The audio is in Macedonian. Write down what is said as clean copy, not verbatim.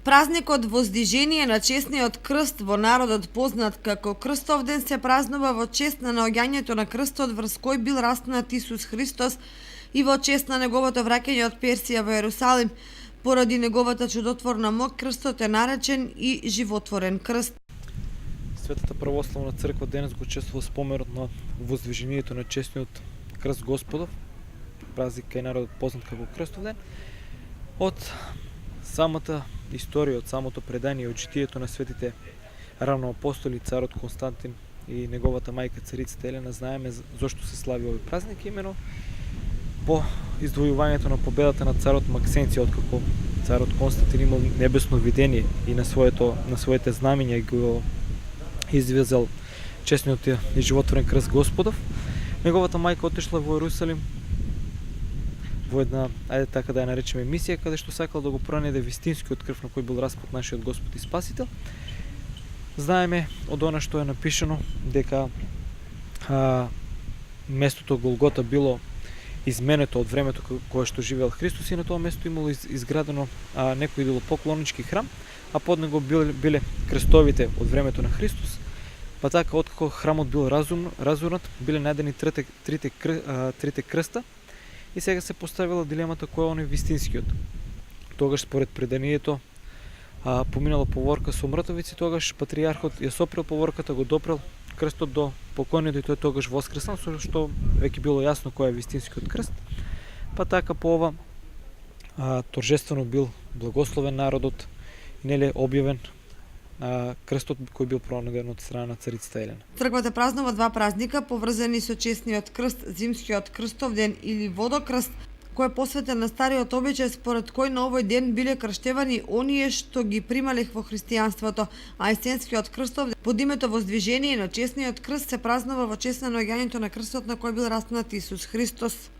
Празникот Воздвижение на честниот крст, во народот познат како Крстов ден, се празнува во чест на наоѓањето на крстот врз кој бил распнат Исус Христос и во чест на неговото враќање од Персија во Ерусалим. Поради неговата чудотворна мок, крстот е наречен и животворен крст. Светата православна црква денес го чествува споменот на воздвижението на честниот крст Господов, празник кај народот познат како Крстов ден. Од самата историја, од самото предание, од житието на светите равноапостоли, царот Константин и неговата мајка царицата Елена, знаеме зошто се слави овој празник, имено по издвојувањето на победата на царот Максенци, откако царот Константин имал небесно видение и на своите знамења го извезал честниот и животворен крст Господов. Неговата мајка отишла во Ерусалим во една, ајде така да ја наречеме, мисија, каде што сакала да го пронајде вистинскиот крв на кој бил распнат нашиот Господ и Спасител. Знаеме од она што е напишано дека местото Голгота било изменето од времето кое што живеел Христос и на тоа место имало изградено некој идолопоклонички храм, а под него биле крстовите од времето на Христос. Па така, откако храмот бил разурнат, биле најдени трите крста и сега се поставила дилемата кој е оној вистинскиот. Тогаш според преданието поминала поворка со мртовици, тогаш патријархот ја сопрел поворката, го допрел крстот до покојниот и тој тогаш воскреснал, со што веќе било јасно кој е вистинскиот крст. Па така по ова торжествено бил благословен народот и неле објавен крстот кој бил пронуден од страна на царицата Елена. Црквата празнува два празника поврзани со честниот крст, зимскиот крстов ден или водокрст, кој е посветен на стариот обичај според кој на овој ден биле крштевани оние што ги примале во христијанството, а есенскиот крстов ден под името Воздвижение на честниот крст се празнува во чест на наоѓањето на крстот на кој бил распнат Исус Христос.